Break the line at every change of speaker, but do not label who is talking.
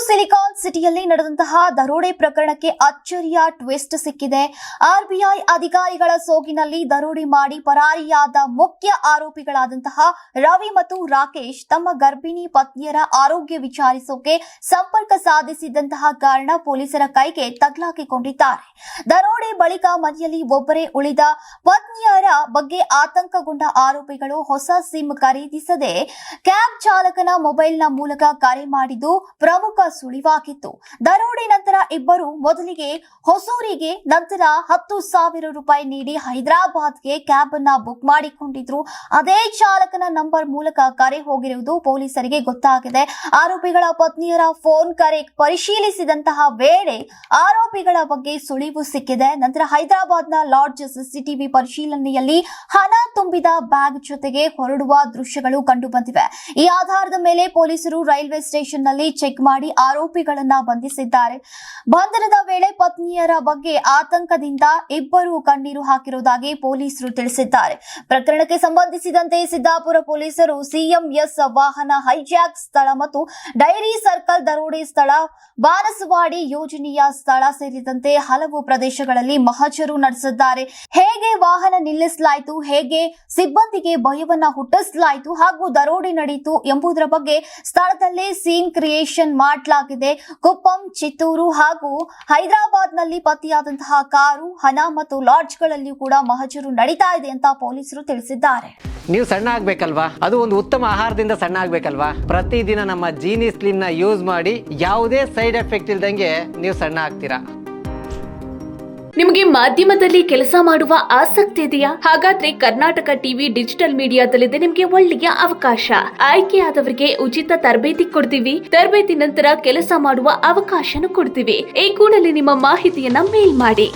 Silicon ಸಿಟಿಯಲ್ಲಿ ನಡೆದಂತಹ ದರೋಡೆ ಪ್ರಕರಣಕ್ಕೆ ಅಚ್ಚರಿಯ ಟ್ವಿಸ್ಟ್ ಸಿಕ್ಕಿದೆ. ಆರ್ಬಿಐ ಅಧಿಕಾರಿಗಳ ಸೋಗಿನಲ್ಲಿ ದರೋಡೆ ಮಾಡಿ ಪರಾರಿಯಾದ ಮುಖ್ಯ ಆರೋಪಿಗಳಾದಂತಹ ರವಿ ಮತ್ತು ರಾಕೇಶ್ ತಮ್ಮ ಗರ್ಭಿಣಿ ಪತ್ನಿಯರ ಆರೋಗ್ಯ ವಿಚಾರಿಸೋಕೆ ಸಂಪರ್ಕ ಸಾಧಿಸಿದಂತಹ ಕಾರಣ ಪೊಲೀಸರ ಕೈಗೆ ತಗಲಾಕಿಕೊಂಡಿದ್ದಾರೆ. ದರೋಡೆ ಬಳಿಕ ಮನೆಯಲ್ಲಿ ಒಬ್ಬರೇ ಉಳಿದ ಪತ್ನಿಯರ ಬಗ್ಗೆ ಆತಂಕಗೊಂಡ ಆರೋಪಿಗಳು ಹೊಸ ಸಿಮ್ ಖರೀದಿಸದೆ ಕ್ಯಾಬ್ ಚಾಲಕನ ಮೊಬೈಲ್ನ ಮೂಲಕ ಕರೆ ಮಾಡಿದ್ದು ಪ್ರಮುಖ ಸುಳಿವಾಗಿತ್ತು. ದರೋಡೆ ನಂತರ ಇಬ್ಬರು ಮೊದಲಿಗೆ ಹೊಸೂರಿಗೆ, ನಂತರ 10,000 ರೂಪಾಯಿ ನೀಡಿ ಹೈದರಾಬಾದ್ಗೆ ಕ್ಯಾಬ್ ಅನ್ನ ಬುಕ್ ಮಾಡಿಕೊಂಡಿದ್ರು. ಅದೇ ಚಾಲಕನ ನಂಬರ್ ಮೂಲಕ ಕರೆ ಹೋಗಿರುವುದು ಪೊಲೀಸರಿಗೆ ಗೊತ್ತಾಗಿದೆ. ಆರೋಪಿಗಳ ಪತ್ನಿಯರ ಫೋನ್ ಕರೆ ಪರಿಶೀಲಿಸಿದಂತಹ ವೇಳೆ ಆರೋಪಿಗಳ ಬಗ್ಗೆ ಸುಳಿವು ಸಿಕ್ಕಿದೆ. ನಂತರ ಹೈದರಾಬಾದ್ನ ಲಾಡ್ಜ್ ಸಿಸಿಟಿವಿ ಪರಿಶೀಲನೆಯಲ್ಲಿ ಹಣ ತುಂಬಿದ ಬ್ಯಾಗ್ ಜೊತೆಗೆ ಹೊರಡುವ ದೃಶ್ಯಗಳು ಕಂಡು ಬಂದಿವೆ. ಈ ಆಧಾರದ ಮೇಲೆ ಪೊಲೀಸರು ರೈಲ್ವೆ ಸ್ಟೇಷನ್ ನಲ್ಲಿ ಚೆಕ್ ಮಾಡಿ ಆರೋಪಿಗಳನ್ನ ಬಂಧಿಸಿದ್ದಾರೆ. ಬಂಧನದ ವೇಳೆ ಪತ್ನಿಯರ ಬಗ್ಗೆ ಆತಂಕದಿಂದ ಇಬ್ಬರು ಕಣ್ಣೀರು ಹಾಕಿರುವುದಾಗಿ ಪೊಲೀಸರು ತಿಳಿಸಿದ್ದಾರೆ. ಪ್ರಕರಣಕ್ಕೆ ಸಂಬಂಧಿಸಿದಂತೆ ಸಿದ್ದಾಪುರ ಪೊಲೀಸರು ಸಿಎಂಎಸ್ ವಾಹನ ಹೈಜಾಕ್ ಸ್ಥಳ ಮತ್ತು ಡೈರಿ ಸರ್ಕಲ್ ದರೋಡೆ ಸ್ಥಳ, ಬಾನಸವಾಡಿ ಯೋಜನೆಯ ಸ್ಥಳ ಸೇರಿದಂತೆ ಹಲವು ಪ್ರದೇಶಗಳಲ್ಲಿ ಮಹಜರು ನಡೆಸಿದ್ದಾರೆ. ಹೇಗೆ ವಾಹನ ನಿಲ್ಲಿಸಲಾಯಿತು, ಹೇಗೆ ಸಿಬ್ಬಂದಿಗೆ ಭಯವನ್ನ ಹುಟ್ಟಿಸಲಾಯಿತು ಹಾಗೂ ದರೋಡೆ ನಡೆಯಿತು ಎಂಬುದರ ಬಗ್ಗೆ ಸ್ಥಳದಲ್ಲೇ ಸೀನ್ ಕ್ರಿಯೇಷನ್ ಮಾಡಲಾಗಿದೆ. ಕುಪ್ಪಂ, ಚಿತ್ತೂರು ಹಾಗೂ ಹೈದರಾಬಾದ್ನಲ್ಲಿ ಪತ್ತೆಯಾದಂತಹ ಕಾರು, ಹಣ ಮತ್ತು ಲಾಡ್ಜ್ಗಳಲ್ಲಿಯೂ ಕೂಡ ಮಹಜರು ನಡೀತಾ ಇದೆ ಅಂತ ಪೊಲೀಸರು ತಿಳಿಸಿದ್ದಾರೆ.
ನೀವು ಸಣ್ಣ ಆಗ್ಬೇಕಲ್ವಾ? ಅದು ಒಂದು ಉತ್ತಮ ಆಹಾರದಿಂದ ಸಣ್ಣ ಆಗ್ಬೇಕಲ್ವಾ? ಪ್ರತಿದಿನ ನಮ್ಮ ಜೀನಿ ಸ್ಲಿಮ್ ನ ಯೂಸ್ ಮಾಡಿ ಯಾವುದೇ ಸೈಡ್ ಎಫೆಕ್ಟ್ ಇಲ್ದಂಗೆ ನೀವು ಸಣ್ಣ ಆಗ್ತೀರಾ.
ನಿಮಗೆ ಮಾಧ್ಯಮದಲ್ಲಿ ಕೆಲಸ ಮಾಡುವ ಆಸಕ್ತಿ ಇದೆಯಾ? ಹಾಗಾದ್ರೆ ಕರ್ನಾಟಕ ಟಿವಿ ಡಿಜಿಟಲ್ ಮೀಡಿಯಾದಲ್ಲಿದೆ ನಿಮಗೆ ಒಳ್ಳೆಯ ಅವಕಾಶ. ಆಯ್ಕೆಯಾದವರಿಗೆ ಉಚಿತ ತರಬೇತಿ ಕೊಡ್ತೀವಿ. ತರಬೇತಿ ನಂತರ ಕೆಲಸ ಮಾಡುವ ಅವಕಾಶನೂ ಕೊಡ್ತೀವಿ. ಈ ಕೂಡಲೇ ನಿಮ್ಮ ಮಾಹಿತಿಯನ್ನ ಮೇಲ್ ಮಾಡಿ.